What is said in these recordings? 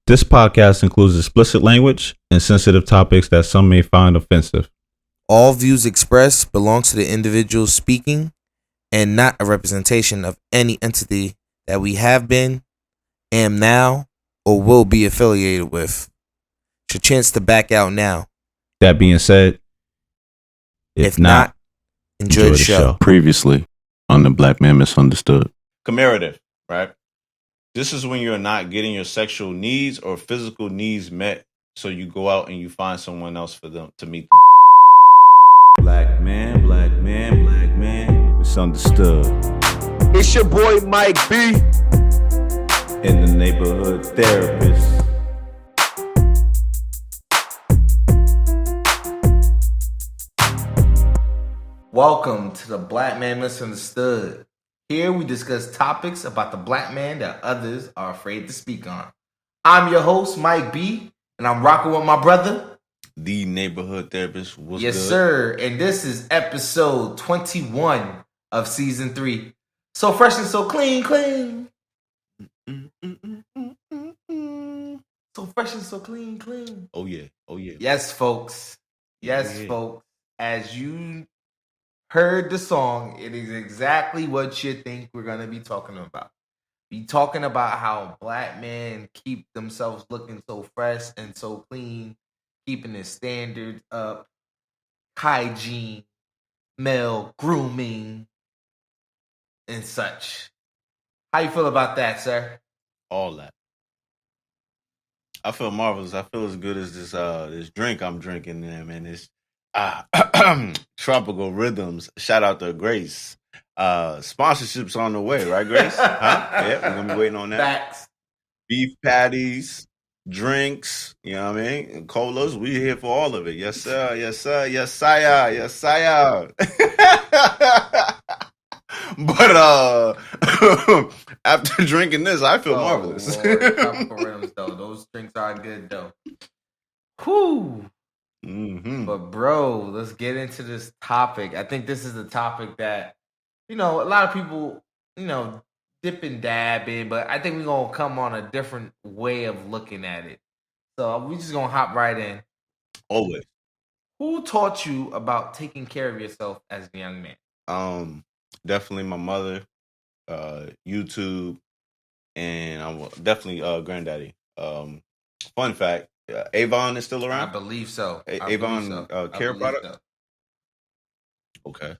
This podcast includes explicit language and sensitive topics that some may find offensive. All views expressed belong to the individual speaking and not a representation of any entity that we have been, am now, or will be affiliated with. It's your chance to back out now. That being said, If not, enjoy the show. Previously on the Black Man Misunderstood. Commemorative, right? This is when you're not getting your sexual needs or physical needs met, so you go out and you find someone else for them to meet them. Black man, misunderstood. It's your boy Mike B. In the neighborhood therapist. Welcome to the Black Man Misunderstood. Here we discuss topics about the black man that others are afraid to speak on. I'm your host, Mike B, and I'm rocking with my brother, The neighborhood therapist. Was yes, good. sir. And this is episode 21 of season 3. So fresh and so clean. So fresh and so clean. Oh yeah. Yes, folks. Yes, Yeah. folks. As you heard the song, it is exactly what you think we're going to be talking about. Be talking about how black men keep themselves looking so fresh and so clean, keeping their standards up, hygiene, male grooming, and such. How you feel about that, sir? All that. I feel marvelous. I feel as good as this drink I'm drinking, man. It's tropical rhythms. Shout out to Grace. Sponsorships on the way, right, Grace? Yeah, we're gonna be waiting on that. Facts. Beef patties, drinks, you know what I mean? And colas, we here for all of it. Yes, sir. But after drinking this, I feel marvelous. Lord, tropical rhythms, though. Those drinks are good, though. Whew. Mm-hmm. But bro, let's get into this topic. I think this is the topic that, a lot of people, dip and dab in, but I think we're going to come on a different way of looking at it. So we're just going to hop right in. Always. Who taught you about taking care of yourself as a young man? Definitely my mother, YouTube, and I'm definitely granddaddy. Fun fact, Avon is still I around? believe so. Avon care product? So. Okay.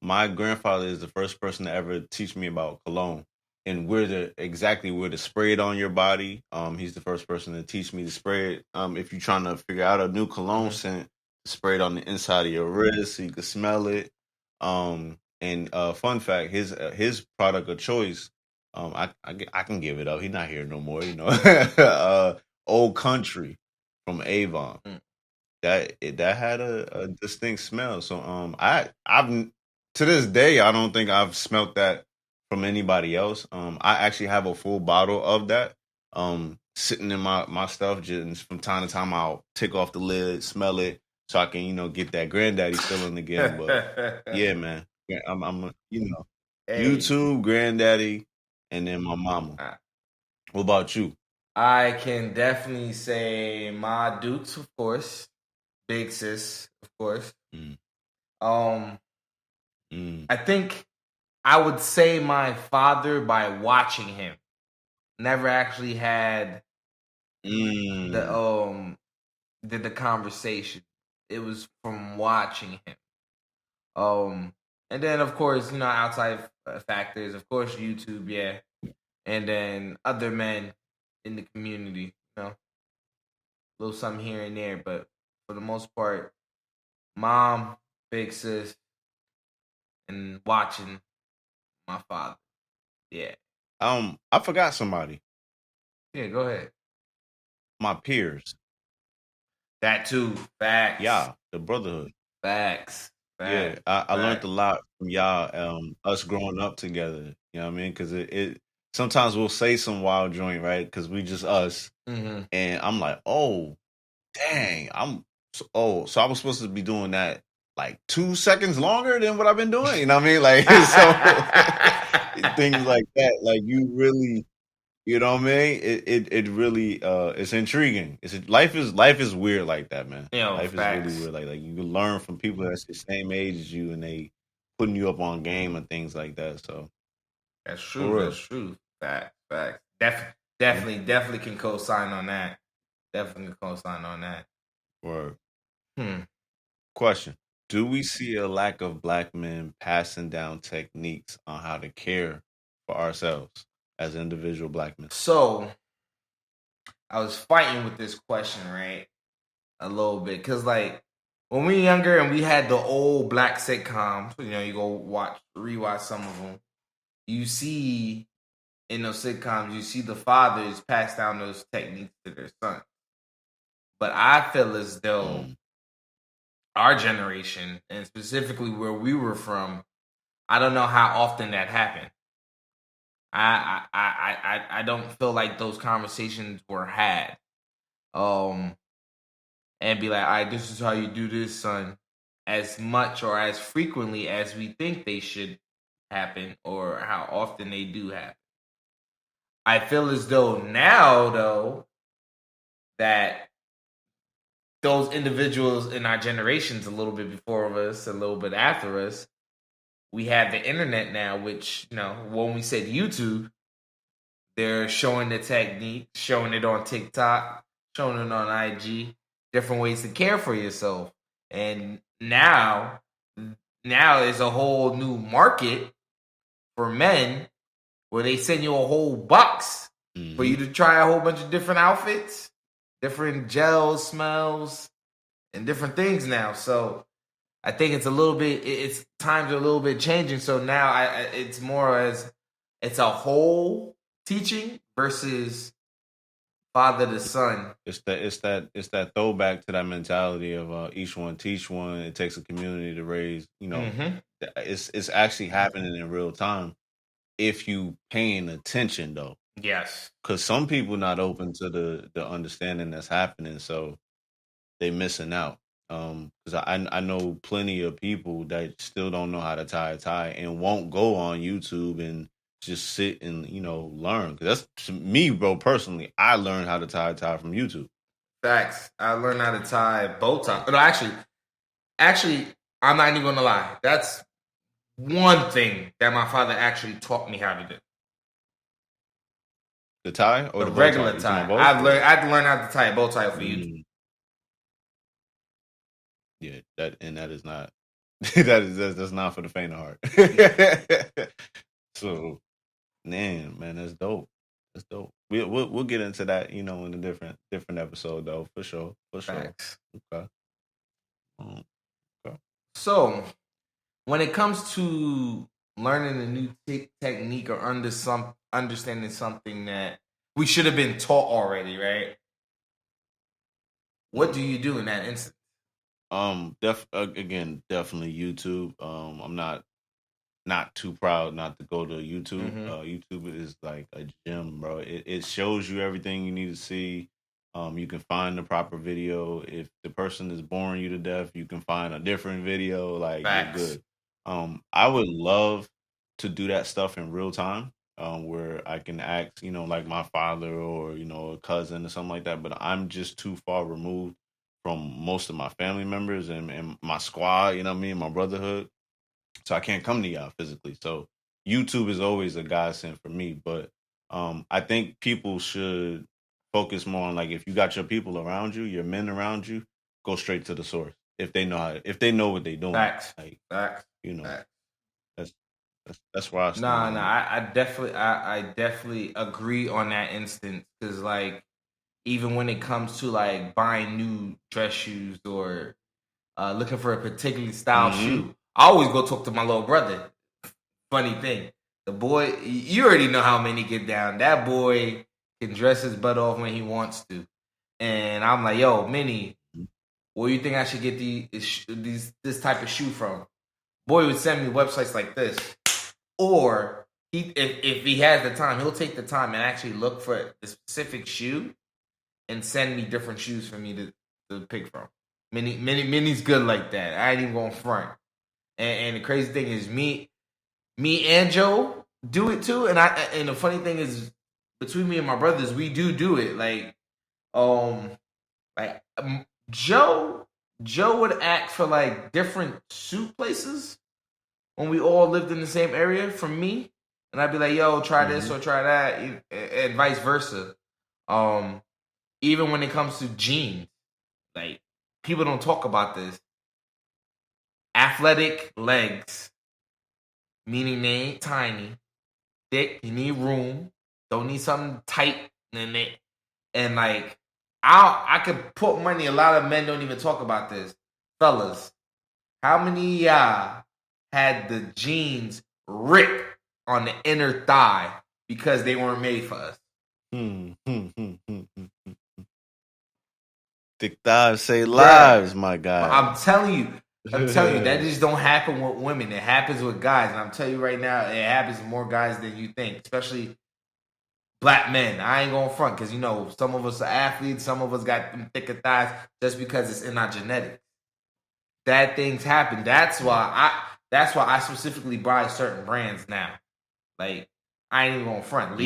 My grandfather is the first person to ever teach me about cologne and where to spray it on your body. He's the first person to teach me to spray it. If you're trying to figure out a new cologne scent, spray it on the inside of your wrist so you can smell it. And fun fact, his product of choice, I can give it up. He's not here no more, Old Country from Avon. That had a distinct smell. So I've to this day I don't think I've smelt that from anybody else. I actually have a full bottle of that sitting in my stuff. Just from time to time I'll take off the lid, smell it, so I can get that granddaddy feeling again. But yeah, man, I'm Hey. YouTube, granddaddy, and then my mama. What about you? I can definitely say my Dukes, of course. Big sis, of course. I think I would say my father by watching him. Never actually had the conversation. It was from watching him. And then of course, outside factors, of course, YouTube, yeah. And then other men in the community, a little something here and there, but for the most part, mom, big sis, and watching my father. Yeah. I forgot somebody. Yeah, go ahead. My peers. That too. Facts. Yeah, the brotherhood. Facts. Yeah, I learned a lot from y'all, us growing up together. You know what I mean? Because it sometimes we'll say some wild joint, right? Because we just us. Mm-hmm. And I'm like, oh, dang. So I was supposed to be doing that like 2 seconds longer than what I've been doing. You know what I mean? Like, so things like that. Like, you really You know what I mean? It really it's intriguing. Life is weird like that, man. You know, Life is really facts. weird like that. You can learn from people that's the same age as you, and they putting you up on game and things like that. So That's for true. real. That's true. Facts. Yeah. Definitely can co-sign on that. Definitely can co-sign on that. Word. Hmm. Question: do we see a lack of black men passing down techniques on how to care for ourselves as individual black men? So I was fighting with this question, right? A little bit. Because, like, when we were younger and we had the old black sitcoms, you go rewatch some of them, you see in those sitcoms, you see the fathers pass down those techniques to their sons. But I feel as though Mm. our generation, and specifically where we were from, I don't know how often that happened. I don't feel like those conversations were had. And be like, all right, this is how you do this, son, as much or as frequently as we think they should happen or how often they do happen. I feel as though now, though, that those individuals in our generations, a little bit before us, a little bit after us, we have the internet now, which, when we said YouTube, they're showing the technique, showing it on TikTok, showing it on IG, different ways to care for yourself. And now is a whole new market for men where they send you a whole box for you to try a whole bunch of different outfits, different gels, smells, and different things now. So I think it's it's times are a little bit changing. So now it's more as it's a whole teaching versus father to son. It's that throwback to that mentality of each one teach one. It takes a community to raise. It's actually happening in real time if you paying attention though, Yes. because some people not open to the understanding that's happening, so they missing out. Because I know plenty of people that still don't know how to tie a tie and won't go on YouTube and just sit and learn. Because that's to me, bro. Personally, I learned how to tie a tie from YouTube. Facts. I learned how to tie bow tie. No, actually, I'm not even gonna lie. That's one thing that my father actually taught me how to do. The tie or The the bow tie? regular You talking tie. about both? I had to learn how to tie a bow tie for YouTube. Yeah, that is not that's not for the faint of heart. So, man, that's dope. That's dope. We'll get into that, in a different episode though, for sure, for sure. Facts. Okay. Okay. So, when it comes to learning a new technique or understanding something that we should have been taught already, right? What do you do in that instance? Again, definitely YouTube. I'm not too proud not to go to YouTube. YouTube is like a gym, bro. It shows you everything you need to see. You can find the proper video. If the person is boring you to death, you can find a different video. Like Facts. you're good. I would love to do that stuff in real time, where I can ask, like my father or a cousin or something like that. But I'm just too far removed from most of my family members and my squad. You know what I mean? My brotherhood, so I can't come to y'all physically. So YouTube is always a godsend for me. But I think people should focus more on, like, if you got your people around you, your men around you, go straight to the source if they know what they're doing. Facts. Like, Facts. Facts. That's where I stand. Nah. I definitely agree on that instance because, like, even when it comes to like buying new dress shoes or looking for a particular style shoe, I always go talk to my little brother. Funny thing, the boy, you already know how many get down. That boy can dress his butt off when he wants to, and I'm like, yo, Minnie, where you think I should get this type of shoe from? Boy would send me websites like this, or if he has the time, he'll take the time and actually look for the specific shoe and send me different shoes for me to pick from. Minnie's good like that. I ain't even going front. And the crazy thing is, me and Joe do it too. And the funny thing is, between me and my brothers, we do it. Joe would act for like different suit places when we all lived in the same area from me, and I'd be like, "Yo, try this or try that," and vice versa. Even when it comes to jeans, like people don't talk about this. Athletic legs, meaning they ain't tiny, thick. You need room. Don't need something tight in it. And like, I could put money. A lot of men don't even talk about this, fellas. How many of y'all had the jeans rip on the inner thigh because they weren't made for us? Thick thighs say lives, my guy. I'm telling you, that just don't happen with women. It happens with guys, and I'm telling you right now, it happens with more guys than you think, especially black men. I ain't going front because some of us are athletes, some of us got them thicker thighs just because it's in our genetics. Bad things happen. That's why I specifically buy certain brands now. Like, I ain't even going front.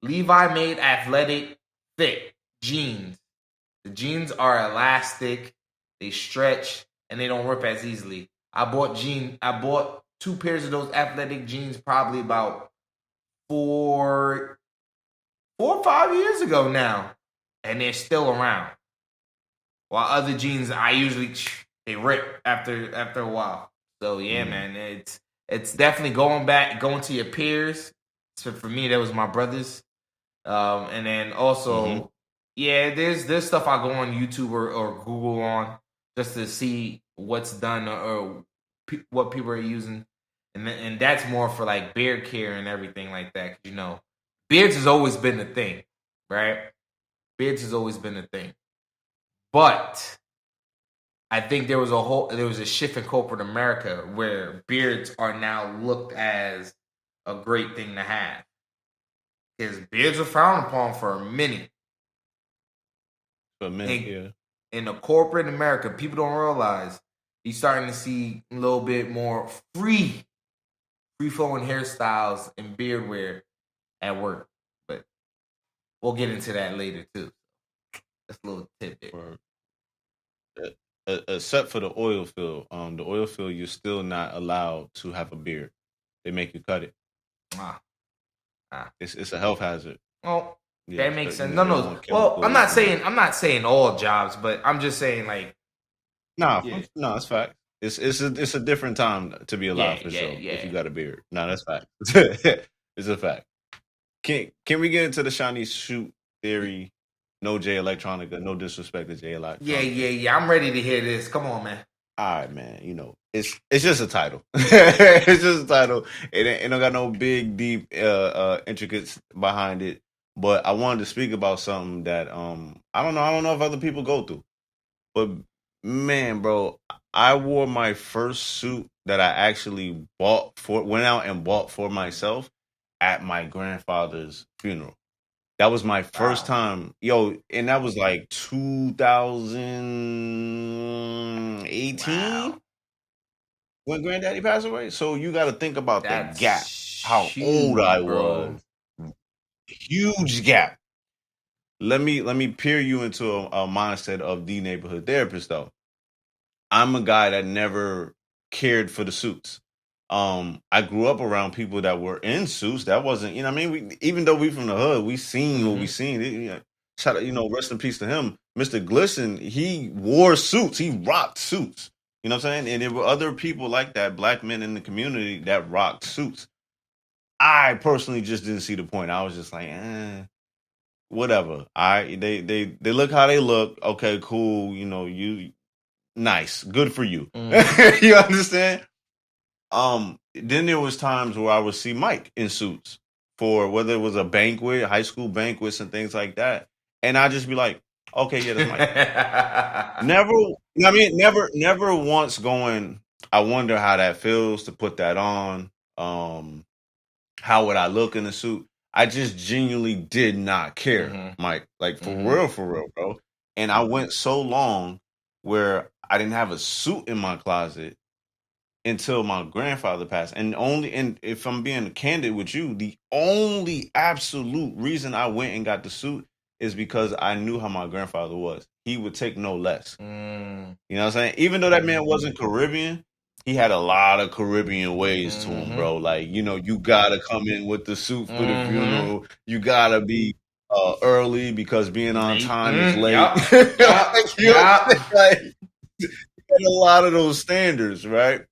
Levi made athletic, thick jeans. The jeans are elastic, they stretch, and they don't rip as easily. I bought 2 pairs of those athletic jeans probably about 4 or 5 years ago now, and they're still around. While other jeans, I usually they rip after a while. So yeah, man, it's definitely going to your peers. So for me, that was my brothers, and then also, yeah, there's stuff I go on YouTube or Google on just to see what's done or what people are using, and that's more for like beard care and everything like that. 'Cause, beards has always been the thing, right? Beards has always been the thing, but I think there was a shift in corporate America where beards are now looked as a great thing to have. Because beards were frowned upon for a minute. Yeah. In the corporate America, people don't realize you're starting to see a little bit more free flowing hairstyles and beard wear at work. But we'll get into that later too. That's a little tidbit. Except for the oil field. The oil field, you're still not allowed to have a beard. They make you cut it. It's a health hazard. Well, yeah, that makes sense. No. Well, I'm not saying all jobs, but I'm just saying like. No, it's fact. It's a different time to be alive for sure. Yeah. If you got a beard, no, that's fact. It's a fact. Can we get into the shiny shoot theory? No Jay Electronica, no disrespect to Jay Electronica. Yeah. I'm ready to hear this. Come on, man. All right, man. It's just a title. It's just a title. It don't got no big, deep, intricates behind it. But I wanted to speak about something that I don't know if other people go through. But man, bro, I wore my first suit that I actually went out and bought for myself at my grandfather's funeral. That was my first time, and that was like 2018 when Granddaddy passed away. So you got to think about the gap, how old I was. Huge gap. Let me peer you into a mindset of the neighborhood therapist, though. I'm a guy that never cared for the suits. I grew up around people that were in suits. That wasn't, even though we from the hood, we seen what we seen. Shout out, rest in peace to him. Mr. Glisson, he wore suits. He rocked suits. You know what I'm saying? And there were other people like that, black men in the community that rocked suits. I personally just didn't see the point. I was just like, whatever. They look how they look. Okay, cool. You nice. Good for you. You understand? Then there was times where I would see Mike in suits for whether it was a banquet, high school banquets and things like that. And I'd just be like, okay, yeah, that's Mike. Never once going, I wonder how that feels to put that on. How would I look in a suit? I just genuinely did not care, Mike. Like for real, bro. And I went so long where I didn't have a suit in my closet until my grandfather passed. And if I'm being candid with you, the only absolute reason I went and got the suit is because I knew how my grandfather was. He would take no less. You know what I'm saying? Even though that man wasn't Caribbean, he had a lot of Caribbean ways to him, bro. Like, you gotta come in with the suit for the funeral. You gotta be early because being on time is late. Like, a lot of those standards, right?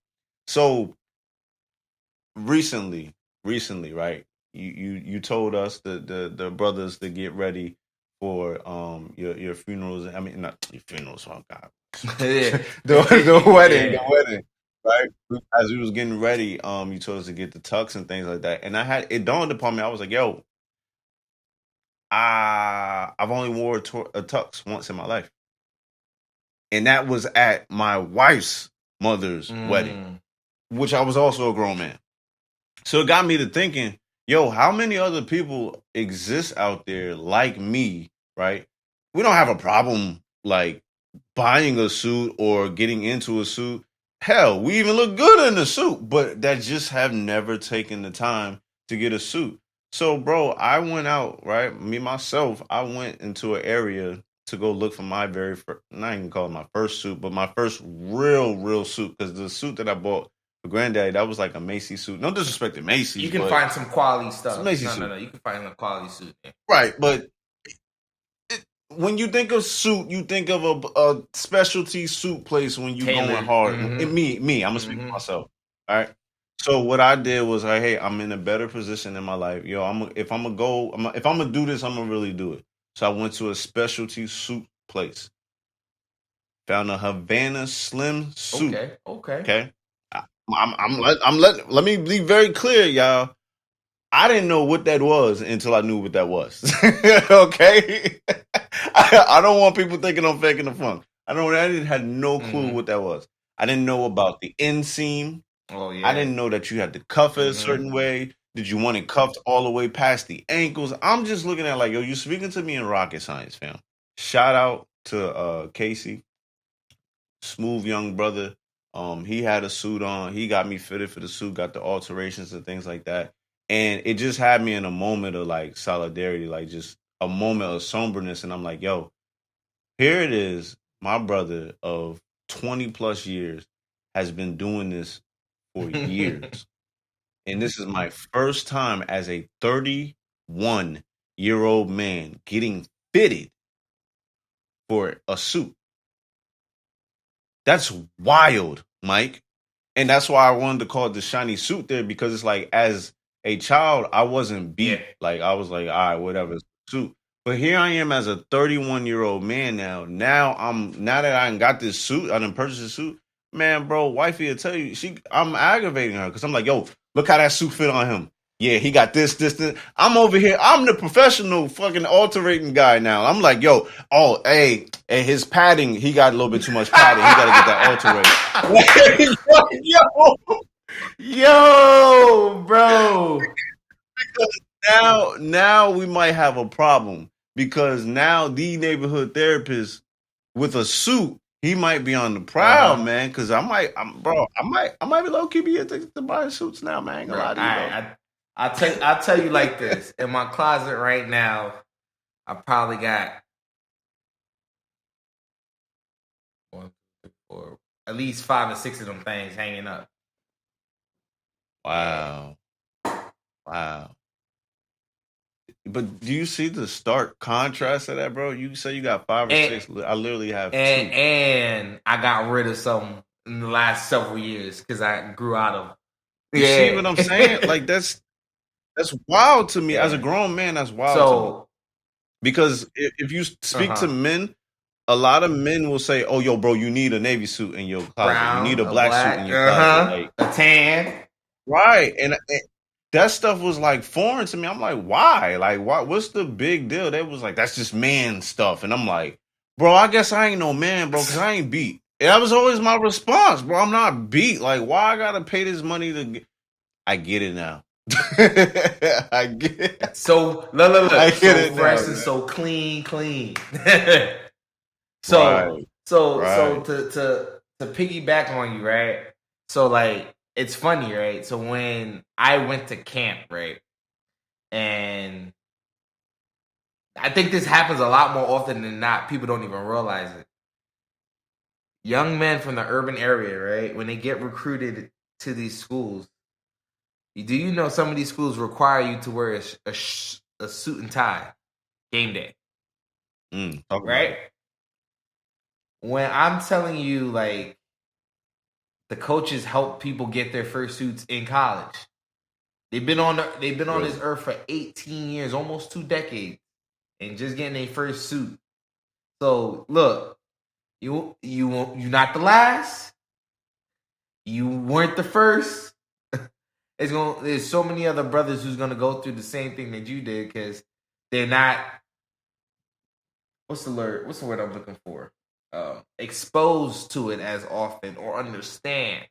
So recently, right? You told us the brothers to get ready for your funerals. I mean, not your funerals. Oh God, the wedding, right? As we was getting ready, you told us to get the tux and things like that. And it dawned upon me. I was like, yo, I've only wore a tux once in my life, and that was at my wife's mother's wedding, which I was also a grown man. So it got me to thinking, yo, how many other people exist out there like me, right? We don't have a problem like buying a suit or getting into a suit. Hell, we even look good in a suit, but that just have never taken the time to get a suit. So, bro, I went out, right? Me, myself, I went into an area to go look for my very first, not even call it my first suit, but my first real suit. Because the suit that I bought for granddaddy, that was like a Macy's suit. No disrespect to Macy's. You can find some quality stuff. Macy's suit. No. You can find a quality suit. Yeah. Right, but when you think of suit, you think of a specialty suit place when you going hard. And me, I'm gonna speak for myself. All right. So what I did was, like, hey, I'm in a better position in my life. Yo, if I'm gonna do this, I'm gonna really do it. So I went to a specialty suit place. Found a Havana Slim suit. Okay. Let me be very clear, y'all. I didn't know what that was until I knew what that was. Okay? I don't want people thinking I'm faking the funk. I didn't have no clue what that was. I didn't know about the inseam. Oh, yeah. I didn't know that you had to cuff it a certain way. Did you want it cuffed all the way past the ankles? I'm just looking at like, yo, you speaking to me in rocket science, fam. Shout out to Casey. Smooth young brother. He had a suit on. He got me fitted for the suit, got the alterations and things like that. And it just had me in a moment of like solidarity, like just a moment of somberness. And I'm like, yo, here it is. My brother of 20 plus years has been doing this for years. And this is my first time as a 31-year-old man getting fitted for a suit. That's wild, Mike. And that's why I wanted to call it the shiny suit there, because it's like, as a child, I wasn't beat. Like, I was like, all right, whatever, suit. But here I am as a 31-year-old man now. Now that I got this suit, I done purchased a suit. Man, bro, wifey will tell you, I'm aggravating her because I'm like, yo, look how that suit fit on him. Yeah, he got this. I'm over here. I'm the professional fucking alterating guy now. I'm like, yo, hey, and his padding, he got a little bit too much padding. He got to get that alterated. Yo, bro. Because now we might have a problem, because now the neighborhood therapist with a suit, he might be on the prowl, man. Because I might be low key be addicted to buying suits now, man. I ain't gonna lie to you, bro. I'll tell you like this. In my closet right now, I probably got 1, 2, 3, 4, at least 5 or 6 of them things hanging up. Wow. But do you see the stark contrast of that, bro? You say you got 5 or 6. I literally have 2. And I got rid of some in the last several years because I grew out of. You see what I'm saying? Like, that's wild to me. As a grown man, that's wild to me. Because if you speak to men, a lot of men will say, oh, yo, bro, you need a navy suit in your closet. Brown, you need a black suit in your closet. Like, a tan. Right. And that stuff was like foreign to me. I'm like, why? Like, what's the big deal? They was like, that's just man stuff. And I'm like, bro, I guess I ain't no man, bro, because I ain't beat. And that was always my response, bro. I'm not beat. Like, why I gotta pay this money to get... I get it now. I get it. So look. I get so it fresh now, and man. so clean. Right. So to piggyback on you, right? So like it's funny, right? So when I went to camp, right, and I think this happens a lot more often than not. People don't even realize it. Young men from the urban area, right, when they get recruited to these schools, do you know some of these schools require you to wear a suit and tie game day, Talk about right? it. When I'm telling you, like, the coaches help people get their first suits in college. They've been on this earth for 18 years, almost 2 decades, and just getting their first suit. So look, you're not the last. You weren't the first. There's so many other brothers who's gonna go through the same thing that you did because they're not. What's the word I'm looking for? Exposed to it as often, or understand,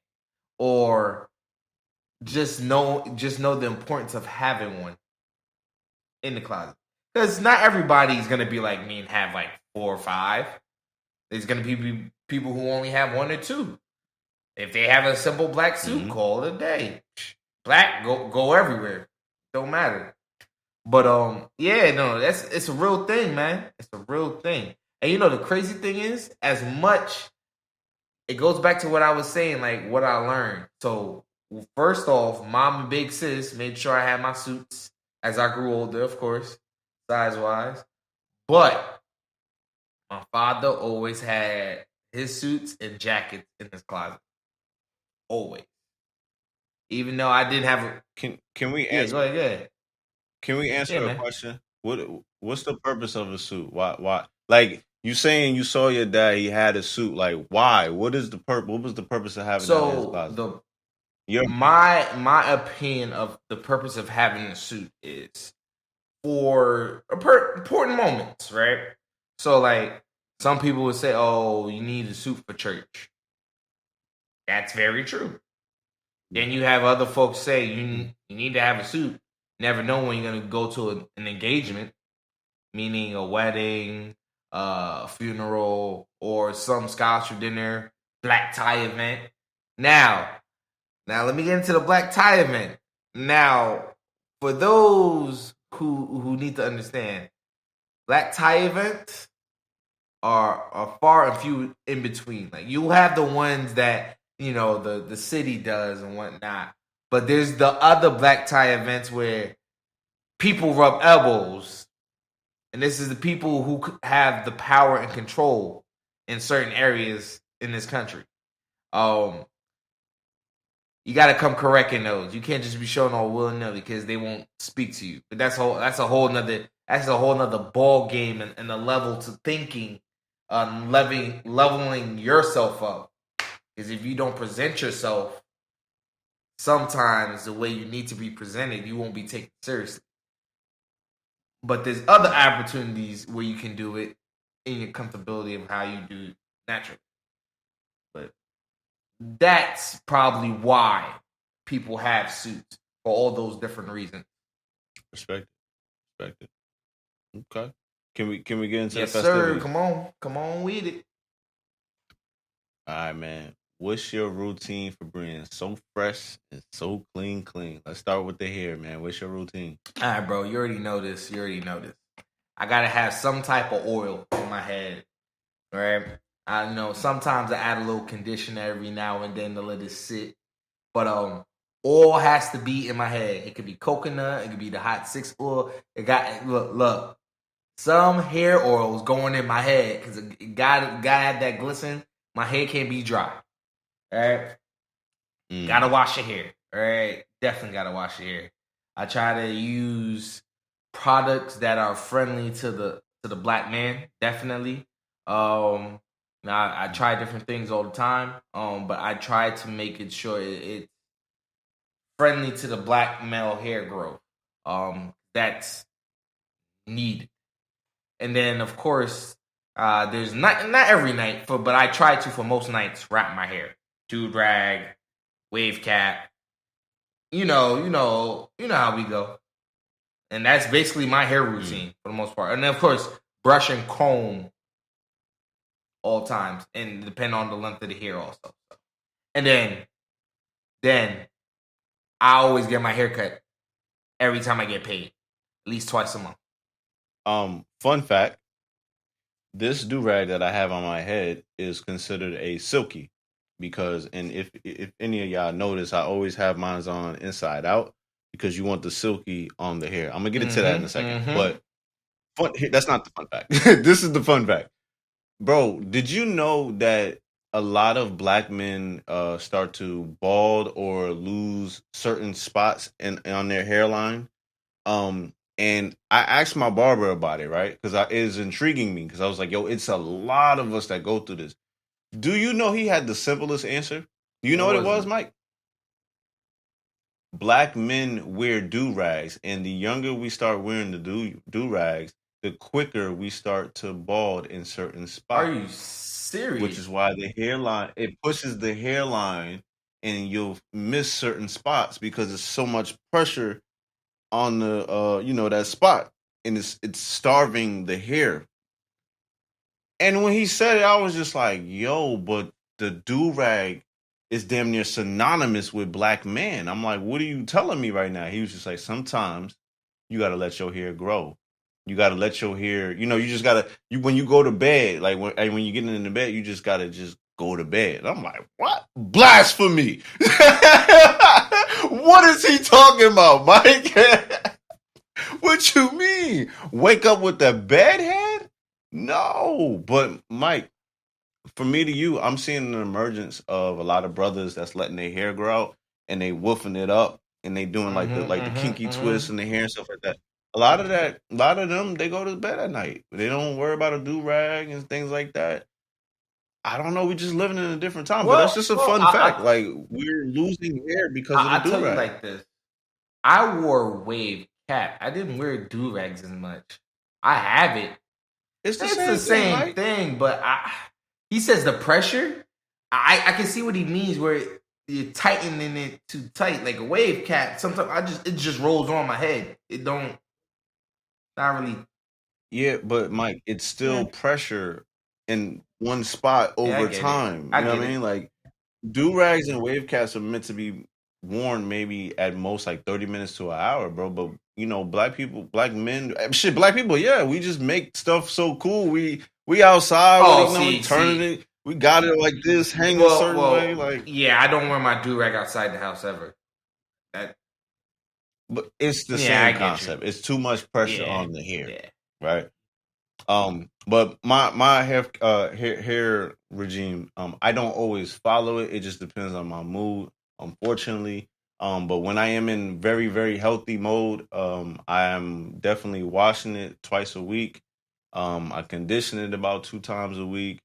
or just know the importance of having one in the closet. Because not everybody's gonna be like me and have like 4 or 5. There's gonna be people who only have 1 or 2. If they have a simple black suit, call it a day. Black, go everywhere. Don't matter. But yeah, no, it's a real thing, man. It's a real thing. And you know the crazy thing is, as much it goes back to what I was saying, like what I learned. So first off, mom and big sis made sure I had my suits as I grew older, of course, size wise. But my father always had his suits and jackets in his closet. Always. Even though I didn't have a Can we yeah, answer? go ahead. Can we answer Yeah, a man. question? What's the purpose of a suit? Why? Like you saying you saw your dad, he had a suit. Like why? What is the What was the purpose of having that in his So closet? my opinion of the purpose of having a suit is for important moments, right? So like some people would say, "Oh, you need a suit for church." That's very true. Then you have other folks say you need to have a suit. Never know when you're going to go to an engagement, meaning a wedding, a funeral, or some scholarship dinner, black tie event. Now let me get into the black tie event. Now, for those who need to understand, black tie events are far and few in between. Like you'll have the ones that the city does and whatnot, but there's the other black tie events where people rub elbows, and this is the people who have the power and control in certain areas in this country. You got to come correct in those. You can't just be showing all willy nilly because they won't speak to you. But that's a whole nother ball game and a level to thinking, leveling yourself up. Because if you don't present yourself, sometimes the way you need to be presented, you won't be taken seriously. But there's other opportunities where you can do it in your comfortability of how you do it naturally. But that's probably why people have suits for all those different reasons. Respect it. Okay. Can we get into Yes, the festivities? sir. Come on with it. All right, man. What's your routine for being so fresh and so clean? Let's start with the hair, man. What's your routine? All right, bro. You already know this. I gotta have some type of oil in my head, right? I know sometimes I add a little conditioner every now and then to let it sit, but oil has to be in my head. It could be coconut. It could be the hot 6 oil. Look. Some hair oils going in my head because it gotta have that glisten. My hair can't be dry. All right. Gotta wash your hair. All right. Definitely gotta wash your hair. I try to use products that are friendly to the black man. Definitely. Now I try different things all the time. But I try to make it sure it's friendly to the black male hair growth. That's needed. And then of course, there's not every night, but I try to for most nights wrap my hair, do drag, wave cap. You know how we go, and that's basically my hair routine for the most part. And then of course, brush and comb all times, and depend on the length of the hair also. And then then I always get my haircut every time I get paid, at least twice a month. Fun fact: this do rag that I have on my head is considered a silky because, and if any of y'all notice, I always have mine on inside out because you want the silky on the hair. I'm gonna get into that in a second, but that's not the fun fact. This is the fun fact, bro. Did you know that a lot of black men start to bald or lose certain spots on their hairline? And I asked my barber about it, right? Because it is intriguing me. Because I was like, "Yo, it's a lot of us that go through this." Do you know he had the simplest answer? Do you know what it was, Mike? Black men wear do rags, and the younger we start wearing the do rags, the quicker we start to bald in certain spots. Are you serious? Which is why the hairline pushes the hairline, and you'll miss certain spots because there's so much pressure on the that spot, and it's starving the hair. And when he said it, I was just like, yo, but the do-rag is damn near synonymous with black man. I'm like, what are you telling me right now? He was just like, sometimes you got to let your hair grow. You got to let your hair, you just got to, when you go to bed, like when you get in the bed, you just got to just go to bed. I'm like, what? Blasphemy. What is he talking about, Mike? What you mean? Wake up with the bed head? No. But Mike, from me to you, I'm seeing an emergence of a lot of brothers that's letting their hair grow out and they woofing it up and they doing the kinky twist in the hair and stuff like that. A lot of them, they go to bed at night. They don't worry about a do rag and things like that. I don't know. We're just living in a different time, but that's just a fun fact. Like, we're losing hair because of the do rag. I tell you like this. I wore a wave cap. I didn't wear do rags as much. I have it. It's the same thing, but he says the pressure. I can see what he means where you're tightening it too tight, like a wave cap. Sometimes it just rolls on my head. It don't not really. Yeah, but Mike, it's still pressure in one spot over time. You know what I mean? Like, do-rags and wave caps are meant to be worn maybe at most like 30 minutes to an hour, bro. But black men, black people, yeah, we just make stuff so cool. We outside, turning it. We got it like this, hanging a certain way. Like, yeah, I don't wear my do-rag outside the house ever. But it's the same concept. It's too much pressure on the hair, right? But my hair regime, I don't always follow it. It just depends on my mood, unfortunately. But when I am in very, very healthy mode, I am definitely washing it twice a week. I condition it about 2 times a week.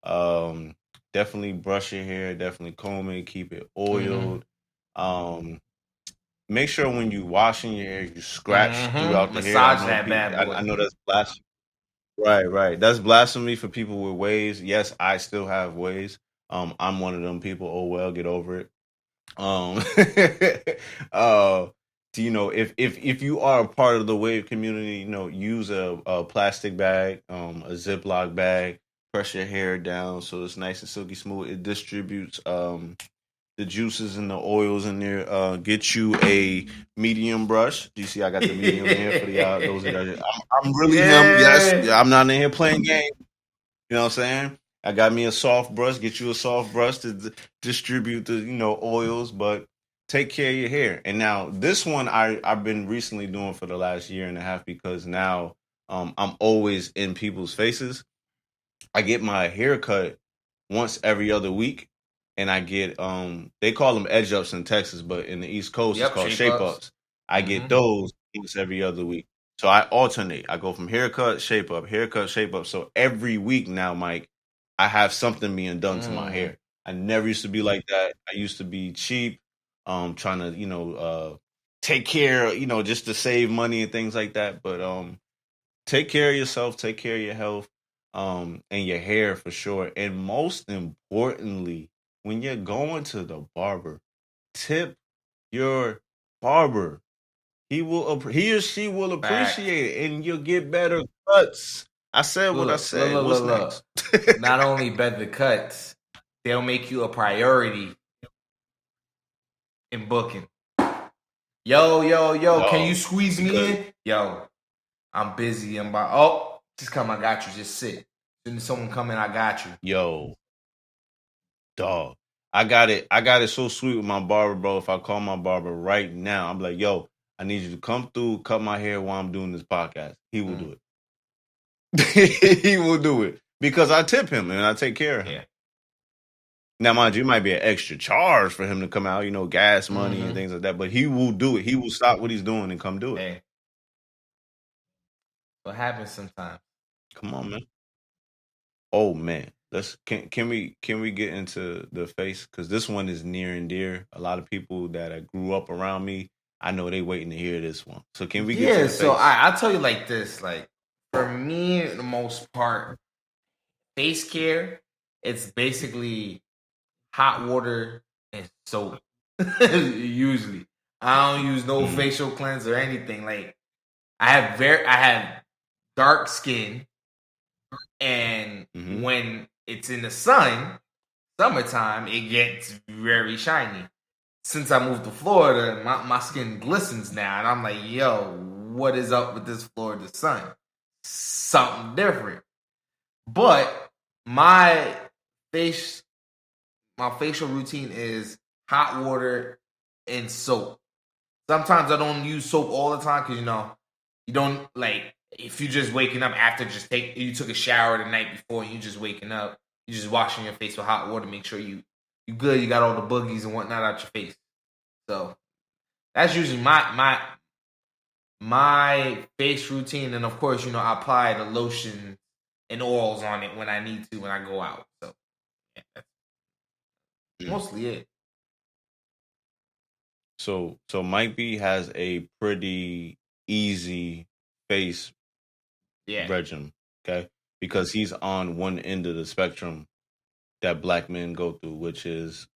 Definitely brush your hair, definitely comb it, keep it oiled. Make sure when you washing your hair, you scratch throughout the hair. Massage that bad boy. I know that's blasphemy. Right. That's blasphemy for people with waves. Yes, I still have waves. I'm one of them people. Oh well, get over it. If you are a part of the wave community, use a plastic bag, a Ziploc bag, press your hair down so it's nice and silky smooth. It distributes the juices and the oils in there. Get you a medium brush. Do you see I got the medium here for y'all? Those that are, I'm really him. Yes, I'm not in here playing games. You know what I'm saying? I got me a soft brush. Get you a soft brush to distribute the oils, but take care of your hair. And now this one I've been recently doing for the last year and a half because now I'm always in people's faces. I get my hair cut once every other week. And I get they call them edge ups in Texas, but in the East Coast it's called shape ups. I get those once every other week. So I alternate. I go from haircut, shape up, haircut, shape up. So every week now, Mike, I have something being done to my hair. I never used to be like that. I used to be cheap, trying to take care, just to save money and things like that. But take care of yourself, take care of your health, and your hair for sure. And most importantly, when you're going to the barber, tip your barber. He or she will appreciate it, and you'll get better cuts. I said what I said. What's next? Not only better cuts, they'll make you a priority. in booking. Yo, can you squeeze me because- in? Yo, I'm busy. I'm about, oh, just come, I got you. Just sit. Soon as someone come in, I got you. Yo, dog. I got it so sweet with my barber, bro. If I call my barber right now, I'm like, yo, I need you to come through, cut my hair while I'm doing this podcast. He will do it. He will do it. Because I tip him and I take care of him. Yeah. Now, mind you, it might be an extra charge for him to come out, gas money and things like that. But he will do it. He will stop what he's doing and come do it. Hey. What happens sometimes. Come on, man. Oh man. Can we get into the face? Because this one is near and dear. A lot of people that grew up around me, I know they waiting to hear this one. So can we get to the face? So I'll tell you like this. Like, for me, the most part, face care, it's basically hot water and soap. Usually, I don't use no facial cleanser or anything. Like, I have dark skin, and when it's in the sun, summertime, it gets very shiny. Since I moved to Florida, my skin glistens now, and I'm like, yo, what is up with this Florida sun? Something different. But my facial routine is hot water and soap. Sometimes I don't use soap all the time because you don't like, if you just waking up after you took a shower the night before and you just waking up, you just washing your face with hot water, make sure you good, you got all the boogies and whatnot out your face. So that's usually my face routine, and of course, I apply the lotion and oils on it when I need to when I go out. So yeah, that's mostly it. So Mike B has a pretty easy face regimen, okay? Because he's on one end of the spectrum that black men go through, which is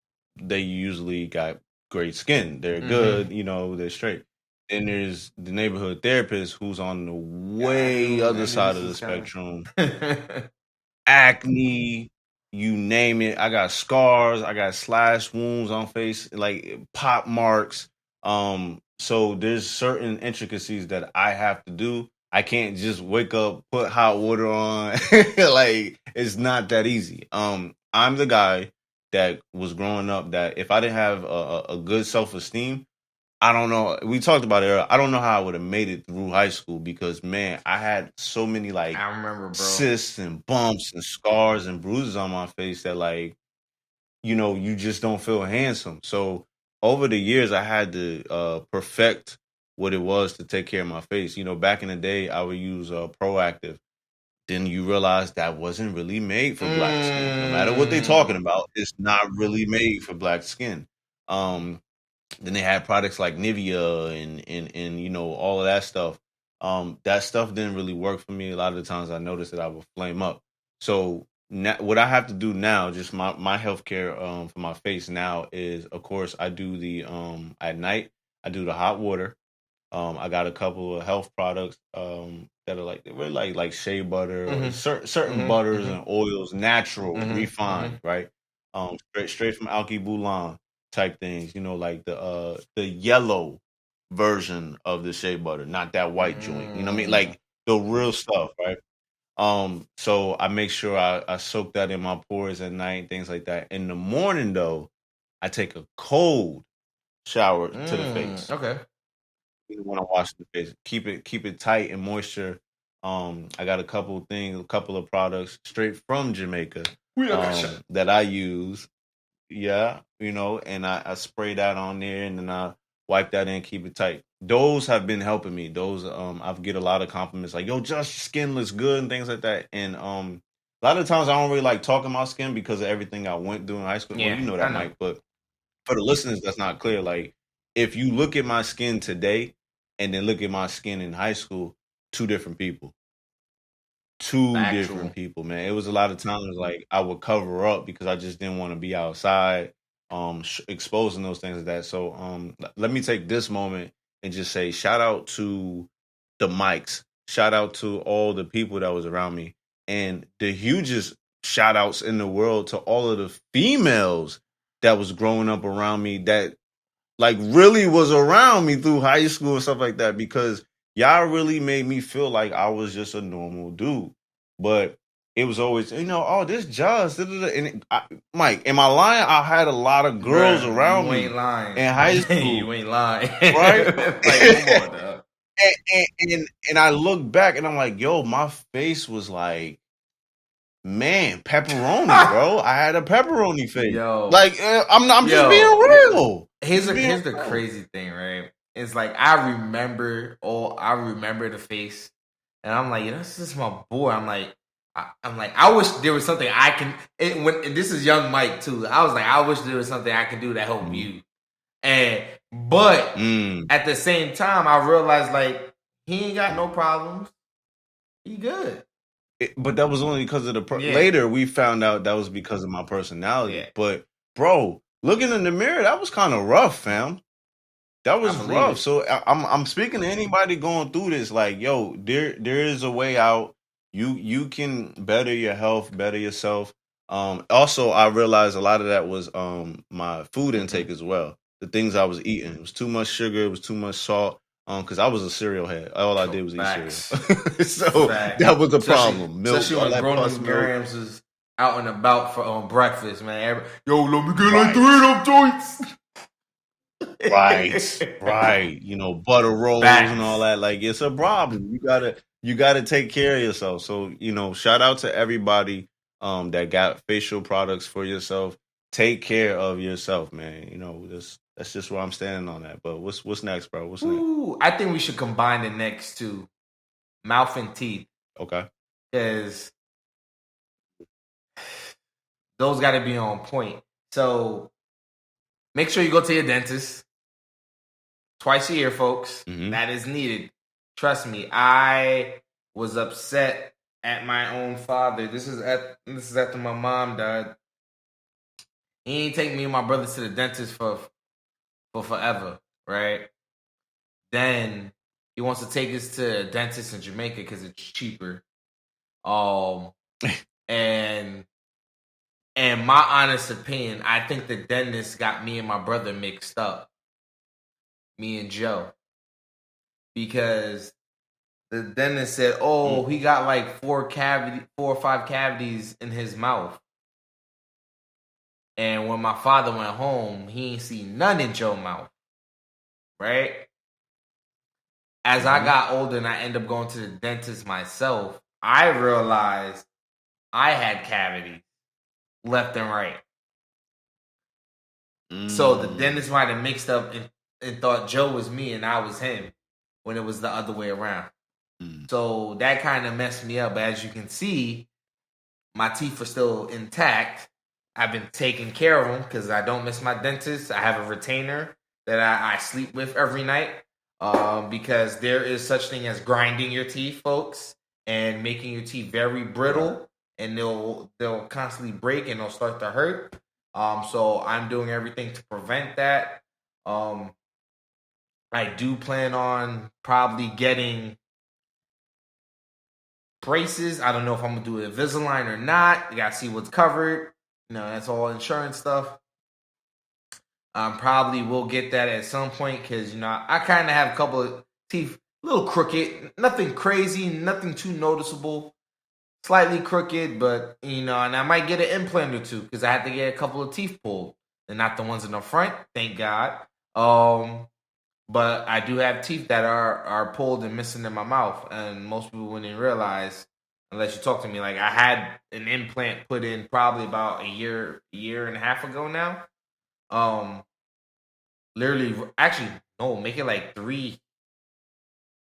they usually got great skin. They're good, they're straight. Then there's the neighborhood therapist who's on the way other side of the spectrum. Acne, you name it. I got scars, I got slash wounds on face, like pop marks. So there's certain intricacies that I have to do. I can't just wake up, put hot water on. Like, it's not that easy. I'm the guy that was growing up that if I didn't have a good self-esteem, I don't know. We talked about it earlier. I don't know how I would have made it through high school because, man, I had so many, like, I remember, bro, cysts and bumps and scars and bruises on my face that, like, you just don't feel handsome. So over the years, I had to perfect what it was to take care of my face. Back in the day, I would use Proactive. Then you realize that wasn't really made for black skin. No matter what they're talking about, it's not really made for black skin. Then they had products like Nivea and all of that stuff. That stuff didn't really work for me. A lot of the times I noticed that I would flame up. So now, what I have to do now, just my healthcare for my face now is, of course, I do the at night I do the hot water. I got a couple of health products that are like shea butter or certain butters and oils, natural, refined, right? Straight from Alki Boulan type things, like the yellow version of the shea butter, not that white joint. You know what I mean? Like the real stuff, right? So I make sure I soak that in my pores at night, things like that. In the morning, though, I take a cold shower to the face. Okay. You want to wash the face, keep it tight and moisture. I got a couple of products straight from Jamaica that I use. Yeah, and I spray that on there, and then I wipe that in, keep it tight. Those have been helping me. Those I get a lot of compliments like, "Yo, Josh, your skin looks good," and things like that. And a lot of times I don't really like talking about skin because of everything I went through in high school. Yeah, well, you know that, Mike. But for the listeners, that's not clear. Like, if you look at my skin today and then look at my skin in high school, two different people. Different people, man. It was a lot of times like I would cover up because I just didn't want to be outside, exposing those things like that. So, let me take this moment and just say shout out to the mics, shout out to all the people that was around me, and the hugest shout outs in the world to all of the females that was growing up around me that like really was around me through high school and stuff like that because y'all really made me feel like I was just a normal dude. But it was always, oh, this Josh. And Mike, am I lying? I had a lot of girls Bruh, around you me ain't lying. in high You school, ain't lying. right? Like, come on, dog. And I look back and I'm like, yo, my face was like, man, pepperoni, bro. I had a pepperoni face. Yo. Like, I'm just being Yo, real. here's Just being the real. crazy thing, right? It's like I remember the face, and I'm like, this is my boy. I'm like, I wish there was something I can. And this is young Mike too. I was like, I wish there was something I can do to help you. But at the same time, I realized like he ain't got no problems. He good. But that was only because of the later we found out that was because of my personality. Yeah. But bro, looking in the mirror, that was kind of rough, fam. That was rough. So I'm speaking to anybody going through this, like, yo, there is a way out. You can better your health, better yourself. Also, I realized a lot of that was my food intake as well. The things I was eating, it was too much sugar, it was too much salt. Because I was a cereal head. All I did was eat cereal. So that was a problem. Milk, especially when grown grams is out and about for breakfast, man. Yo, let me get like 3 of them joints. Right. Butter rolls and all that. Like, it's a problem. You gotta take care of yourself. So, shout out to everybody that got facial products for yourself. Take care of yourself, man. That's just where I'm standing on that. But what's next, bro? What's next? I think we should combine the next two, mouth and teeth. Okay. Because those got to be on point. So make sure you go to your dentist twice a year, folks. Mm-hmm. That is needed. Trust me, I was upset at my own father. This is after my mom died. He ain't take me and my brother to the dentist for forever, right? Then he wants to take us to a dentist in Jamaica because it's cheaper. And my honest opinion, I think the dentist got me and my brother mixed up. Me and Joe. Because the dentist said, he got like 4 or 5 cavities in his mouth. And when my father went home, he ain't see none in Joe's mouth. Right? As I got older and I ended up going to the dentist myself, I realized I had cavities left and right. So the dentist might have mixed up and thought Joe was me and I was him when it was the other way around. So that kind of messed me up. But as you can see, my teeth are still intact. I've been taking care of them because I don't miss my dentist. I have a retainer that I sleep with every night because there is such thing as grinding your teeth, folks, and making your teeth very brittle, and they'll constantly break and they'll start to hurt. So I'm doing everything to prevent that. I do plan on probably getting braces. I don't know if I'm gonna do Invisalign or not. You gotta see what's covered. That's all insurance stuff. Probably will get that at some point because I kind of have a couple of teeth, a little crooked, nothing crazy, nothing too noticeable, slightly crooked, but and I might get an implant or two because I had to get a couple of teeth pulled, and not the ones in the front, thank God. But I do have teeth that are pulled and missing in my mouth, and most people wouldn't realize unless you talk to me. Like, I had an implant put in probably about a year and a half ago now. Literally, actually, no, make it like 3.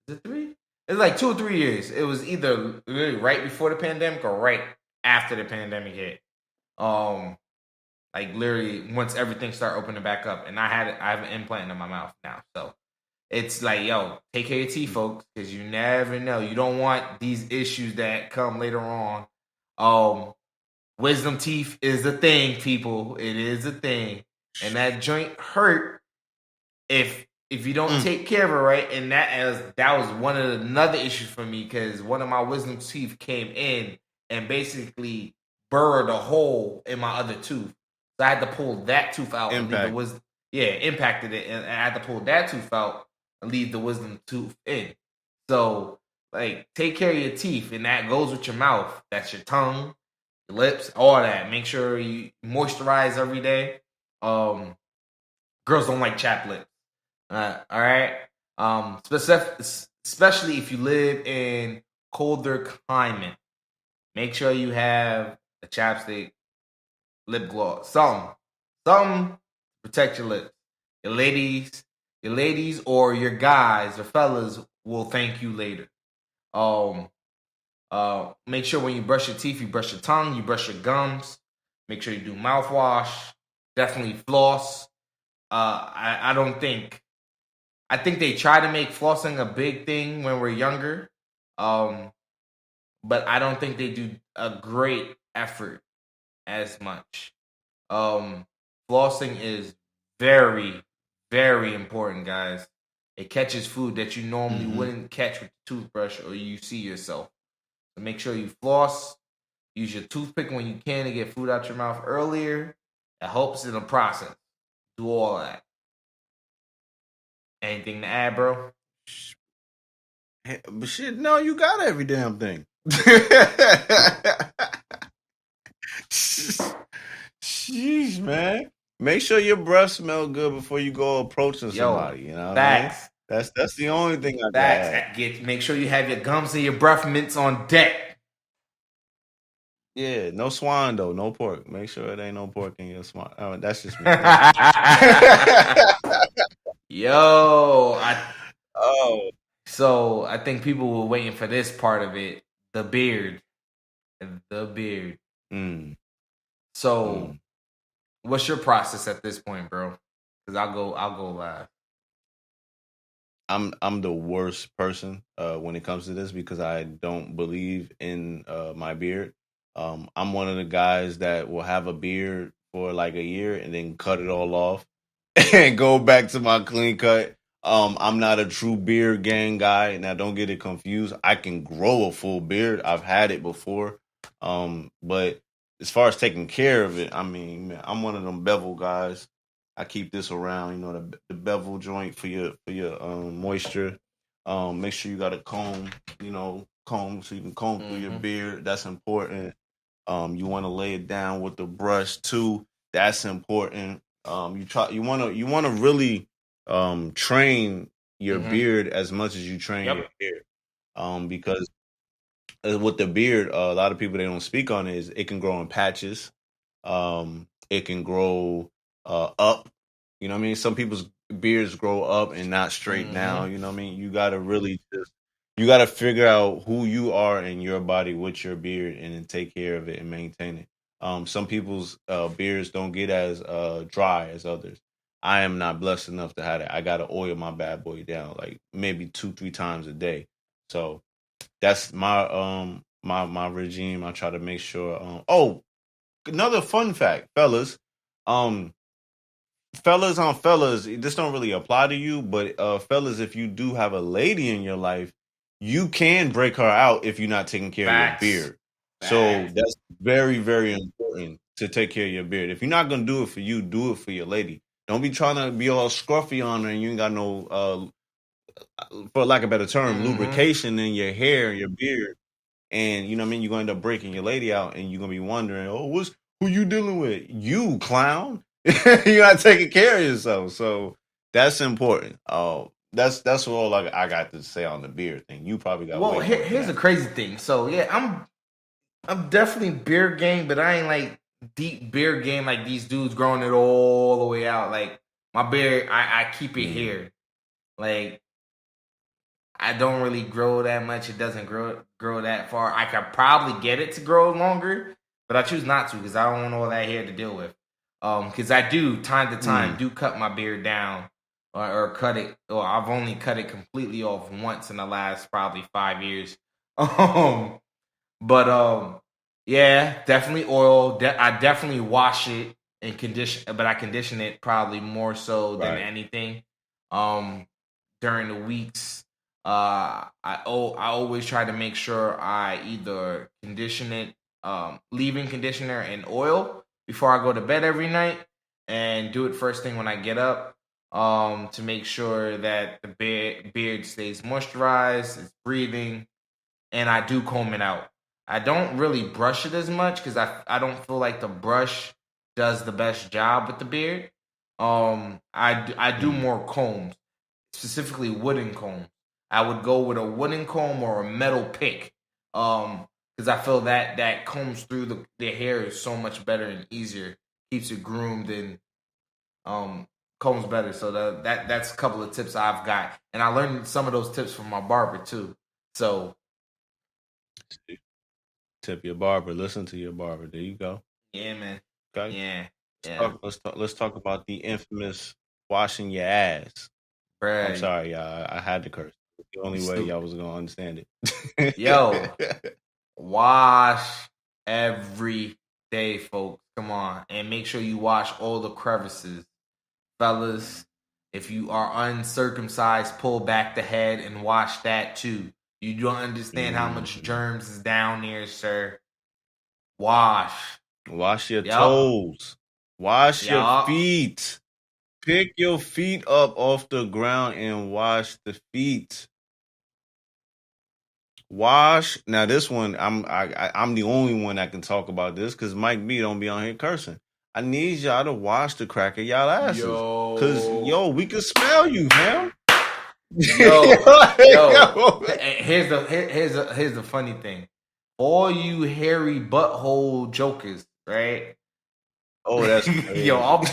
Is it 3? It's like 2 or 3 years. It was either really right before the pandemic or right after the pandemic hit. Like literally once everything started opening back up, and I have an implant in my mouth now, so. It's like, yo, take care of your teeth, folks, because you never know. You don't want these issues that come later on. Wisdom teeth is a thing, people. It is a thing. And that joint hurt if you don't take care of it right. And that was one of another issue for me because one of my wisdom teeth came in and basically burrowed a hole in my other tooth. So I had to pull that tooth out. impacted it, and I had to pull that tooth out and leave the wisdom tooth in. So, like, take care of your teeth, and that goes with your mouth. That's your tongue, your lips, all that. Make sure you moisturize every day. Girls don't like chapped lips. All right. Especially if you live in colder climate, make sure you have a chapstick, lip gloss, something to protect your lips. Your ladies, or your guys or fellas will thank you later. Make sure when you brush your teeth, you brush your tongue, you brush your gums. Make sure you do mouthwash. Definitely floss. I think they try to make flossing a big thing when we're younger, but I don't think they do a great effort as much. Flossing is very, very important, guys. It catches food that you normally wouldn't catch with a toothbrush or you see yourself. So make sure you floss. Use your toothpick when you can to get food out your mouth earlier. It helps in the process. Do all that. Anything to add, bro? But shit, no, you got every damn thing. Sheesh, man. Make sure your breath smell good before you go approaching somebody. You know, facts. I mean? That's the only thing I got. Facts. Make sure you have your gums and your breath mints on deck. Yeah, no swine though, no pork. Make sure it ain't no pork in your swine. Oh, that's just me. So I think people were waiting for this part of it, the beard. So, what's your process at this point, bro? Because I'll go live. I'm the worst person when it comes to this because I don't believe in my beard. I'm one of the guys that will have a beard for like a year and then cut it all off and go back to my clean cut. I'm not a true beard gang guy. Now, don't get it confused. I can grow a full beard. I've had it before. But as far as taking care of it, I mean, man, I'm one of them bevel guys. I keep this around, you know, the bevel joint for your moisture. Make sure you got a comb, comb so you can comb through your beard. That's important. You want to lay it down with the brush too. That's important. You want to really train your beard as much as you train your beard. Because with the beard, a lot of people they don't speak on is it can grow in patches. It can grow up. You know what I mean? Some people's beards grow up and not straight down. You know what I mean? You gotta really you gotta figure out who you are in your body with your beard and then take care of it and maintain it. Some people's beards don't get as dry as others. I am not blessed enough to have that. I gotta oil my bad boy down like maybe 2-3 times a day. So that's my regime. I try to make sure. Another fun fact, fellas. Fellas on fellas, this don't really apply to you, but fellas, if you do have a lady in your life, you can break her out if you're not taking care of your beard. So that's very, very important to take care of your beard. If you're not gonna do it for you, do it for your lady. Don't be trying to be all scruffy on her and you ain't got no, for lack of a better term, lubrication in your hair and your beard. And you know what I mean? You're gonna end up breaking your lady out and you're gonna be wondering, who you dealing with? You clown. You're not taking care of yourself. So that's important. That's all I got to say on the beard thing. You probably got Well, here's the crazy thing. So yeah, I'm definitely beard game, but I ain't like deep beard game like these dudes growing it all the way out. Like my beard, I keep it here. Like I don't really grow that much. It doesn't grow that far. I could probably get it to grow longer, but I choose not to because I don't want all that hair to deal with. Because I do time to time do cut my beard down or cut it, or I've only cut it completely off once in the last probably 5 years. Yeah, definitely oil. I definitely wash it and condition, but I condition it probably more so than anything. During the weeks, I always try to make sure I either condition it, leave-in conditioner and oil before I go to bed every night, and do it first thing when I get up. To make sure that the beard stays moisturized, it's breathing, and I do comb it out. I don't really brush it as much because I don't feel like the brush does the best job with the beard. I do more combs, specifically wooden combs. I would go with a wooden comb or a metal pick. Because I feel that combs through the hair is so much better and easier, keeps it groomed and combs better. So that's a couple of tips I've got, and I learned some of those tips from my barber too. So Tip your barber. Listen to your barber. There you go. yeah, man. Okay. Yeah. Let's talk about the infamous washing your ass. Bruh. I'm sorry, y'all. I had to curse. The only way y'all was gonna understand it. Yo, wash every day, folks. Come on, and make sure you wash all the crevices, fellas. If you are uncircumcised, pull back the head and wash that too. You don't understand how much germs is down there, sir. Wash. Wash your toes. Wash your feet. Pick your feet up off the ground and wash the feet. Wash. Now this one, I'm the only one that can talk about this because Mike B don't be on here cursing. I need y'all to wash the crack of y'all asses. Cause we can smell you, man. Yo. Here's the funny thing. All you hairy butthole jokers, right? Oh, that's crazy. Yo, I'm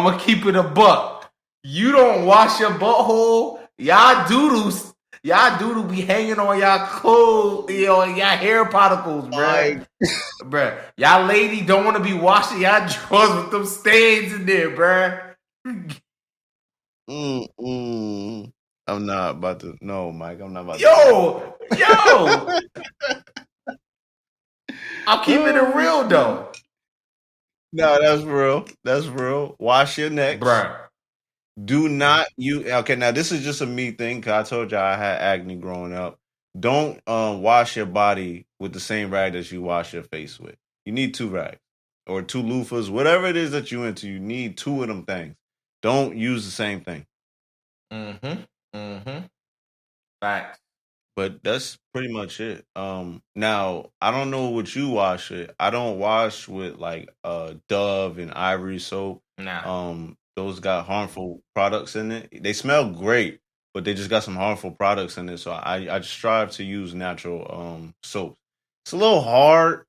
gonna keep it a buck. You don't wash your butthole, y'all doodle be hanging on y'all clothes, y'all hair particles, bruh. Bruh. Y'all lady don't want to be washing y'all drawers with them stains in there, bruh. I'm not about to. No, Mike, I'm not about to. Yo! I'm keeping it real, though. No, that's real. That's real. Wash your neck. Bruh. Do not okay, now this is just a me thing because I told y'all I had acne growing up. Don't wash your body with the same rag that you wash your face with. You need 2 rags or 2 loofahs, whatever it is that you into. You need 2 of them things. Don't use the same thing. Facts. But that's pretty much it. Now I don't know what you wash it. I don't wash with like Dove and Ivory soap. Nah. Those got harmful products in it. They smell great, but they just got some harmful products in it. So I strive to use natural soap. It's a little hard.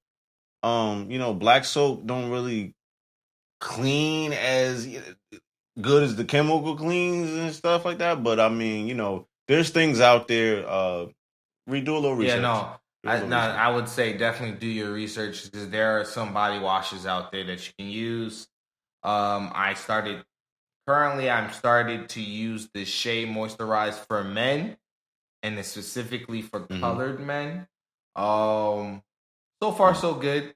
Black soap don't really clean as good as the chemical cleans and stuff like that. But I mean, there's things out there. Redo a little research. Yeah, I would say definitely do your research because there are some body washes out there that you can use. I'm started to use the Shea Moisturize for men, and it's specifically for colored men. So far so good.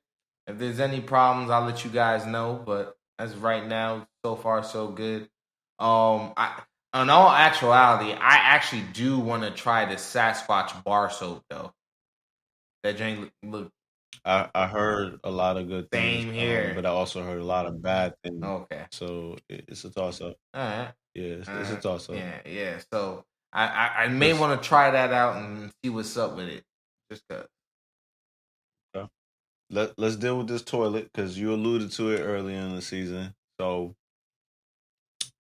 If there's any problems, I'll let you guys know. But as of right now, so far so good. In all actuality, I actually do want to try the Sasquatch bar soap though. That drink look. I heard a lot of good things. Same here, but I also heard a lot of bad things. Okay, so it's a toss up. All right, yeah, it's a toss up. Yeah. So I may want to try that out and see what's up with it. Just cause. Okay. Let's deal with this toilet because you alluded to it earlier in the season. So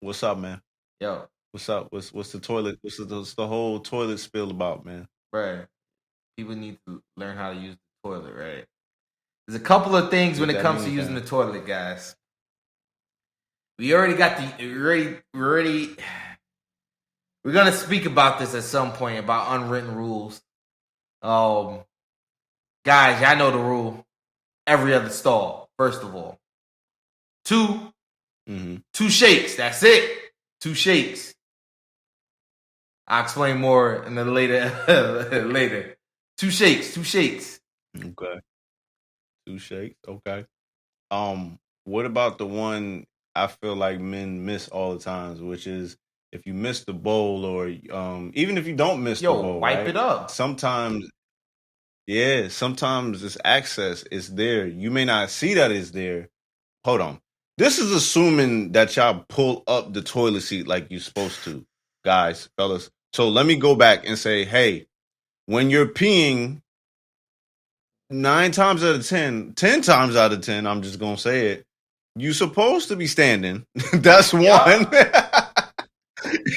what's up, man? Yo. What's up? What's the toilet? What's the whole toilet spill about, man? Bruh, people need to learn how to use the toilet, right? There's a couple of things when it comes to using the toilet, guys. We already got we're gonna speak about this at some point about unwritten rules. Guys, y'all know the rule. Every other stall, first of all. 2 shakes. That's it. 2 shakes. I'll explain more in the later. 2 shakes. Okay. 2 shakes. Okay. What about the one I feel like men miss all the times, which is if you miss the bowl or even if you don't miss the bowl, wipe it up. Sometimes it's access. It's there. You may not see that it's there. Hold on. This is assuming that y'all pull up the toilet seat like you're supposed to, guys, fellas. So let me go back and say, hey, when you're peeing, 9 times out of 10, 10 times out of 10, I'm just gonna say it, you're supposed to be standing. That's one.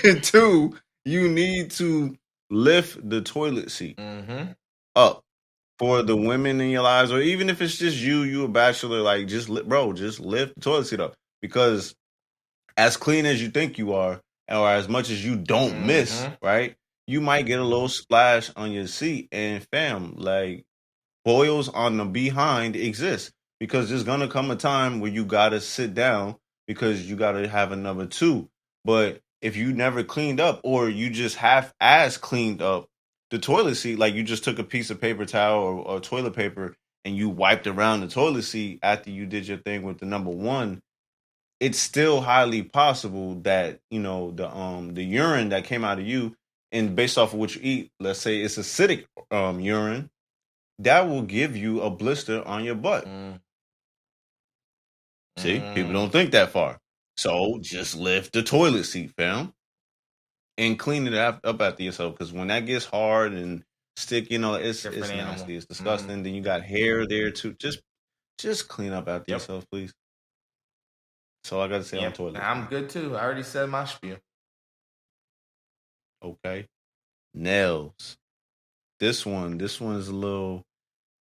And 2, you need to lift the toilet seat up for the women in your lives, or even if it's just you a bachelor, like just lift the toilet seat up, because as clean as you think you are, or as much as you don't miss, right? You might get a little splash on your seat, and fam, like boils on the behind exist, because there's gonna come a time where you gotta sit down because you gotta have a number 2. But if you never cleaned up, or you just half-ass cleaned up the toilet seat, like you just took a piece of paper towel or toilet paper and you wiped around the toilet seat after you did your thing with the number 1, it's still highly possible that, you know, the urine that came out of you, and based off of what you eat, let's say it's acidic urine, that will give you a blister on your butt. See, people don't think that far. So just lift the toilet seat, fam, and clean it up after yourself. Because when that gets hard and sticky, you know, it's nasty, it's disgusting. Then you got hair there too. Just clean up after yourself, please. That's all I got to say on toilet. I'm good too. I already said my spiel. Okay, nails. This one's a little,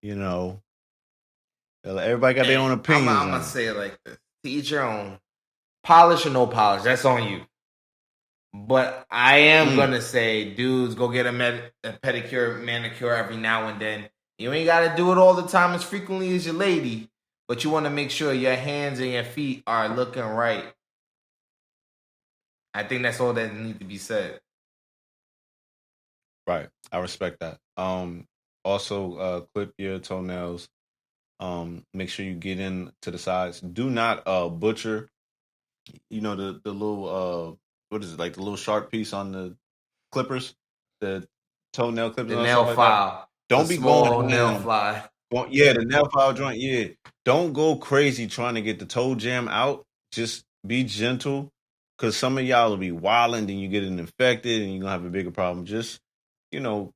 you know, everybody got their own opinions. I'm gonna say it like this: to each your own. Polish or no polish, that's on you. But I am gonna say, dudes, go get a pedicure, manicure every now and then. You ain't gotta do it all the time as frequently as your lady, but you want to make sure your hands and your feet are looking right. I think that's all that needs to be said. Right, I respect that. Also, clip your toenails. Make sure you get in to the sides. Do not butcher. You know the little what is it, like the little sharp piece on the clippers, the toenail clippers, the nail file. Like don't be going nail file. The nail file joint. Yeah, don't go crazy trying to get the toe jam out. Just be gentle, because some of y'all will be wilding, then you get it infected, and you're gonna have a bigger problem. Just, you know,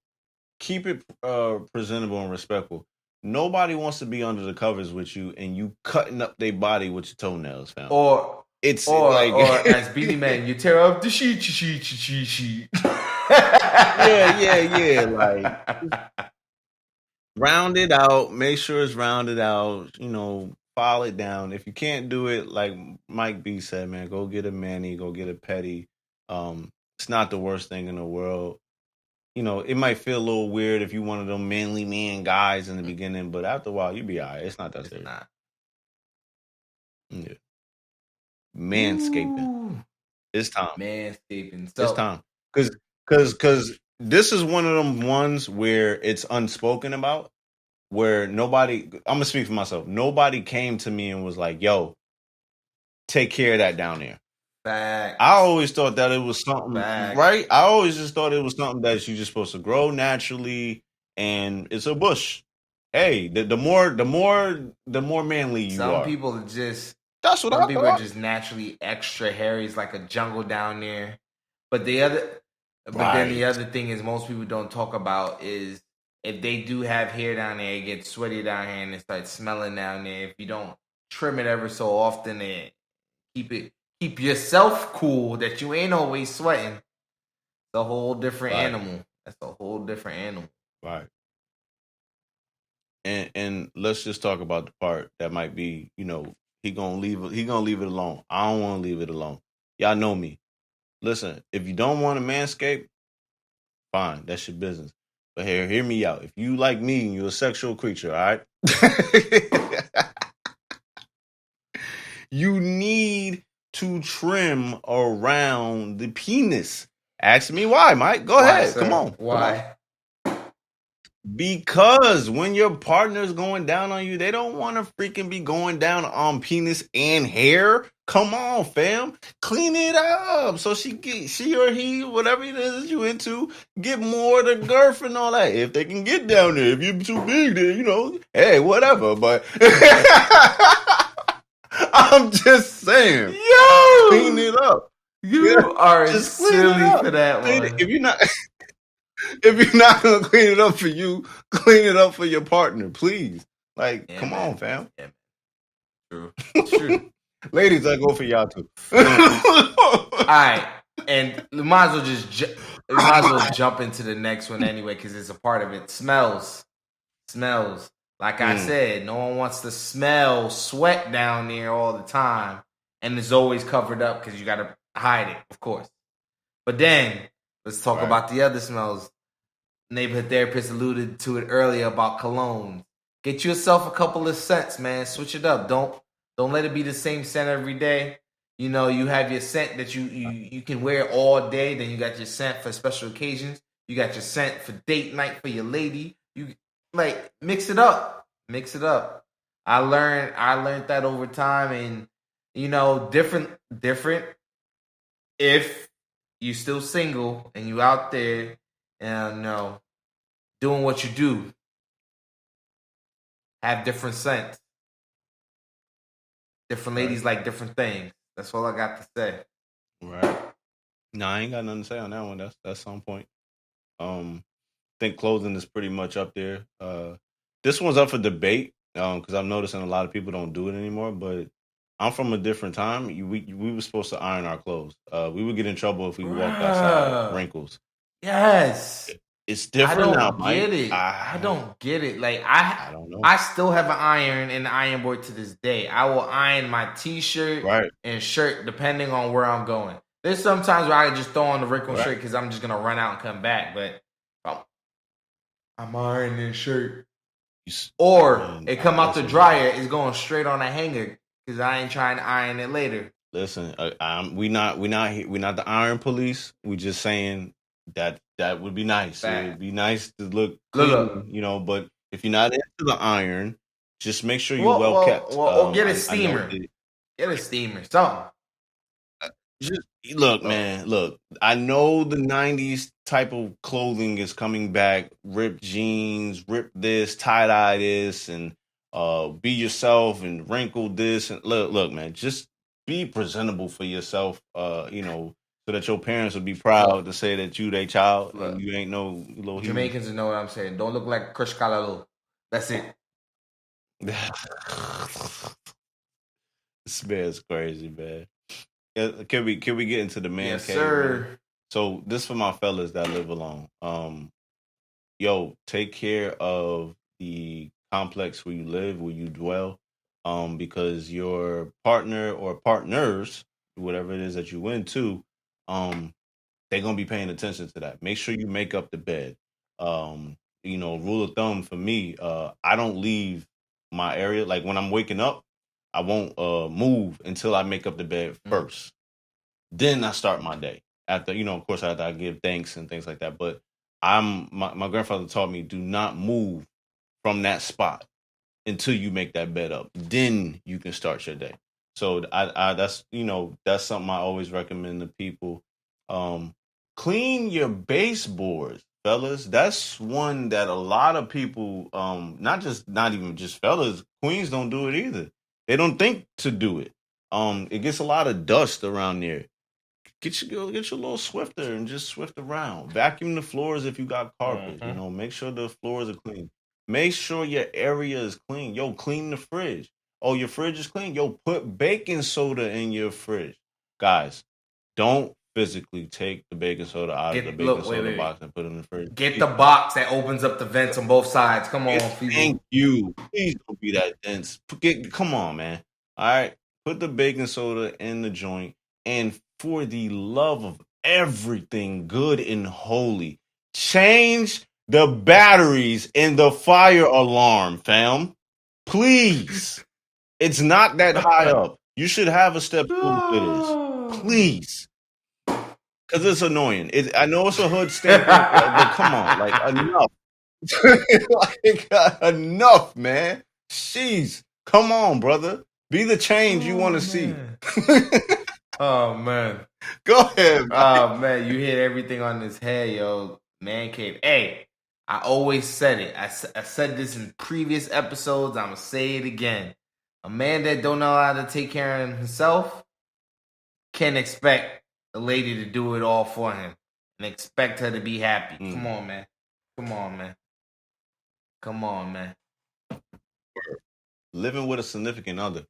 keep it presentable and respectful. Nobody wants to be under the covers with you and you cutting up their body with your toenails, fam. Or as Beanie Man, you tear up the sheet. Yeah. Like, round it out. Make sure it's rounded out. You know, file it down. If you can't do it, like Mike B said, man, go get a mani, go get a pedi. It's not the worst thing in the world. You know, it might feel a little weird if you're one of them manly man guys in the beginning, but after a while, you'll be all right. It's not that serious. Yeah. Manscaping. Ooh. It's time. Manscaping. So, it's time. Because this is one of them ones where it's unspoken about, where nobody, I'm going to speak for myself. Nobody came to me and was like, yo, take care of that down there. Facts. I always thought that it was something, right? I always just thought it was something that you're just supposed to grow naturally, and it's a bush. Hey, the more manly you are. Some people just, that's what some people are just naturally extra hairy. It's like a jungle down there. But then the other thing is, most people don't talk about is, if they do have hair down there, it gets sweaty down here and it starts smelling down there. If you don't trim it ever so often and keep yourself cool, that you ain't always sweating. It's a whole different animal. That's a whole different animal. Right. And let's just talk about the part that might be, you know, he gonna leave it alone. I don't want to leave it alone. Y'all know me. Listen, if you don't want to manscape, fine, that's your business. But hear me out. If you like me and you're a sexual creature, all right? You need to trim around the penis. Ask me why, Mike. Go ahead. Sir? Come on. Why? Because when your partner's going down on you, they don't want to freaking be going down on penis and hair. Come on, fam. Clean it up so she or he, whatever it is you into, get more of the girth and all that. If they can get down there. If you're too big, then, you know, hey, whatever. But I'm just saying. Yo, Clean it up. you are Just clean it silly up. for that Clean one. it. If you're not gonna clean it up for you, clean it up for your partner, please. Like, Yeah, come man. on, fam. Yeah, man. True. It's true. Ladies, I go for y'all too. All right, and we might as well we might as well jump into the next one anyway because it's a part of it. Smells. Like I said, no one wants to smell sweat down there all the time, and it's always covered up because you got to hide it, of course. But then let's talk about the other smells. Neighborhood therapist alluded to it earlier about cologne. Get yourself a couple of scents, man. Switch it up. Don't let it be the same scent every day. You know, you have your scent that you can wear all day. Then you got your scent for special occasions. You got your scent for date night for your lady. You like mix it up. Mix it up. I learned that over time, and you know, different. If you still single and you out there and you know doing what you do, have different scents. Different ladies like different things. That's all I got to say. Right. No, I ain't got nothing to say on that one. That's on point. I think clothing is pretty much up there. This one's up for debate because I'm noticing a lot of people don't do it anymore. But I'm from a different time. We were supposed to iron our clothes. We would get in trouble if we walked outside wrinkles. Yes. It's different now, Get Mike. it. I don't get it. Like I don't know. I still have an iron and an iron board to this day. I will iron my t-shirt and shirt depending on where I'm going. There's sometimes where I just throw on the wrinkled shirt because I'm just gonna run out and come back. But I'm ironing this shirt, or it come out the dryer, it's going straight on a hanger because I ain't trying to iron it later. Listen, we not the iron police. We just saying that would be nice. It would be nice to look clean, you know. But if you're not into the iron, just make sure you're well kept. Or get a steamer. Get a steamer. Something. Just look, man. Look, I know the '90s type of clothing is coming back. Ripped jeans, rip this, tie dye this, and be yourself and wrinkle this. And look, man. Just be presentable for yourself. You know, so that your parents will be proud to say that you their child and you ain't no little Jamaicans know what I'm saying. Don't look like Kush Kalalo. That's it. This man's crazy, man. Can we get into the man cave? Sir. Man? So this for my fellas that live alone. Yo, take care of the complex where you live, where you dwell, because your partner or partners, whatever it is that you went to, they're gonna be paying attention to that. Make sure you make up the bed. You know, rule of thumb for me, I don't leave my area. Like when I'm waking up, I won't move until I make up the bed first. Then I start my day. After, you know, of course, after I give thanks and things like that. But my grandfather taught me, do not move from that spot until you make that bed up. Then you can start your day. So I that's, you know, that's something I always recommend to people. Clean your baseboards, fellas. That's one that a lot of people, not even just fellas, queens don't do it either. They don't think to do it. It gets a lot of dust around there. Get your little Swifter and just swift around. Vacuum the floors if you got carpet. You know, make sure the floors are clean. Make sure your area is clean. Yo, clean the fridge. Oh, your fridge is clean. Yo, put baking soda in your fridge. Guys, don't physically take the baking soda out of the baking soda box and put it in the fridge. Get the box that opens up the vents on both sides. Come on, people. Thank you. Please don't be that dense. Come on, man. All right. Put the baking soda in the joint. And for the love of everything good and holy, change the batteries in the fire alarm, fam. Please. It's not that high up. You should have a step stool for this. Please. Because it's annoying. I know it's a hood staple, but come on. Like, enough. Enough, man. Jeez. Come on, brother. Be the change you want to see. Oh, man. Go ahead, man. Oh, man. You hit everything on this head, yo. Man cave. Hey, I always said it. I said this in previous episodes. I'm going to say it again. A man that don't know how to take care of himself can't expect a lady to do it all for him and expect her to be happy. Come on, man. Come on, man. Come on, man. Living with a significant other.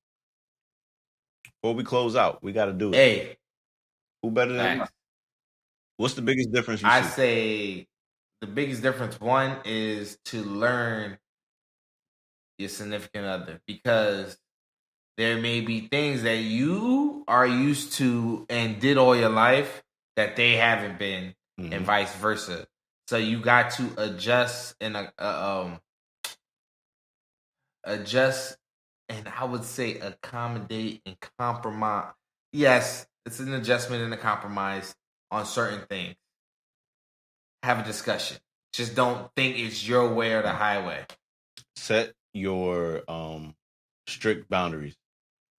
Before we close out, we got to do it. Hey, Who better than you? facts. What's the biggest difference you I see? say the biggest difference, one, is to learn your significant other, because there may be things that you are used to and did all your life that they haven't been, and vice versa. So you got to adjust and I would say accommodate and compromise. Yes, it's an adjustment and a compromise on certain things. Have a discussion. Just don't think it's your way or the highway. Set your strict boundaries.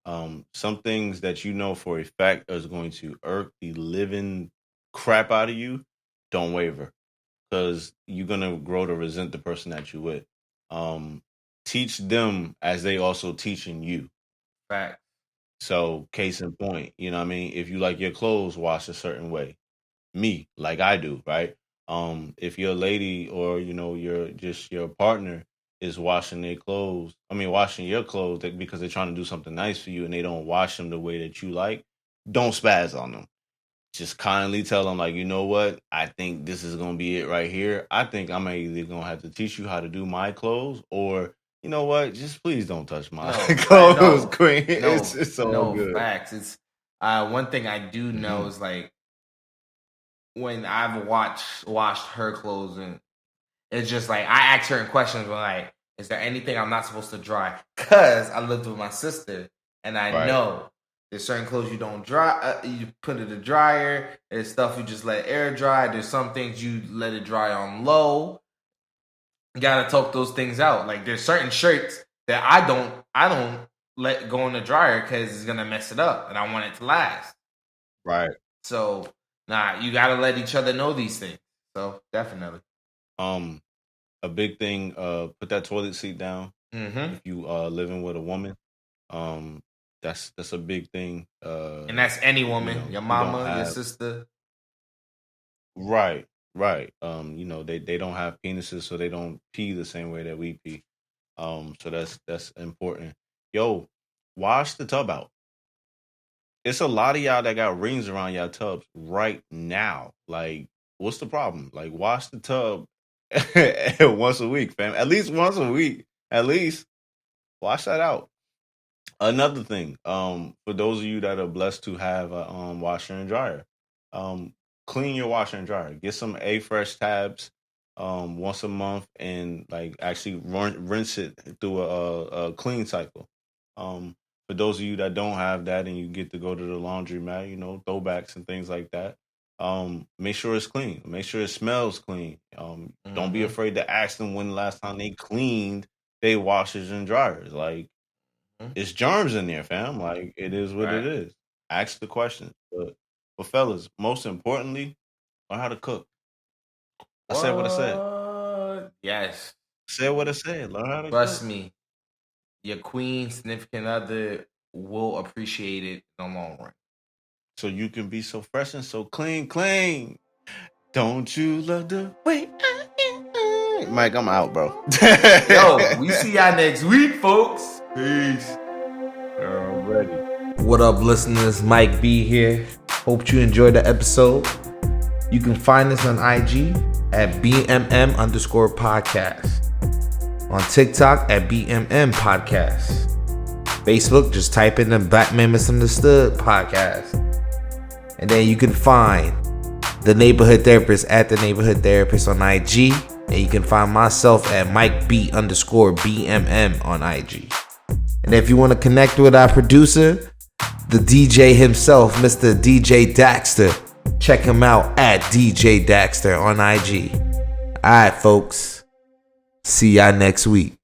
Some things that you know for a fact is going to irk the living crap out of you, don't waver, because you're gonna grow to resent the person that you with. Teach them as they also teaching you. Fact. So, case in point, you know what I mean? If you like your clothes washed a certain way, me, like I do, right? If your lady or, your partner is washing your clothes because they're trying to do something nice for you and they don't wash them the way that you like, don't spaz on them. Just kindly tell them, like, you know what? I think this is going to be it right here. I think I'm either going to have to teach you how to do my clothes, or you know what? Just please don't touch my clothes, queen. It's all good. Facts. It's one thing I do know is, like, when I've washed her clothes, and it's just like I ask certain questions, like, is there anything I'm not supposed to dry? Because I lived with my sister, and I know there's certain clothes you don't dry. You put it in the dryer. There's stuff you just let air dry. There's some things you let it dry on low. You gotta talk those things out. Like, there's certain shirts that I don't let go in the dryer because it's gonna mess it up, and I want it to last. Right. So, you gotta let each other know these things. So, definitely. A big thing. Put that toilet seat down. Mm-hmm. If you living with a woman, that's a big thing. And that's any woman, your mama, your sister. Right. They don't have penises, so they don't pee the same way that we pee. So that's important. Yo, wash the tub out. It's a lot of y'all that got rings around y'all tubs right now. Like, what's the problem? Like, wash the tub once a week, fam. At least once a week. At least wash that out. Another thing, for those of you that are blessed to have a washer and dryer, clean your washer and dryer. Get some A-Fresh tabs once a month, and like actually rinse it through a clean cycle. For those of you that don't have that and you get to go to the laundromat, throwbacks and things like that, make sure it's clean. Make sure it smells clean. Don't be afraid to ask them when the last time they cleaned their washers and dryers. Like, it's germs in there, fam. Like, it is what it is. Ask the question. But fellas, most importantly, learn how to cook. I said what I said. Yes. Said what I said. Learn how to Trust cook. me, your queen, significant other will appreciate it in the long run. So you can be so fresh and so clean. Don't you love the way I am? Mike, I'm out, bro. Yo, we see y'all next week, folks. Peace. Already. What up, listeners? Mike B here. Hope you enjoyed the episode. You can find us on IG at BMM_podcast. On TikTok at BMM Podcast. Facebook, just type in the Black Man Misunderstood Podcast. And then you can find The Neighborhood Therapist at The Neighborhood Therapist on IG. And you can find myself at MikeB_BMM on IG. And if you want to connect with our producer, the DJ himself, Mr. DJ Daxter, check him out at DJ Daxter on IG. All right, folks. See y'all next week.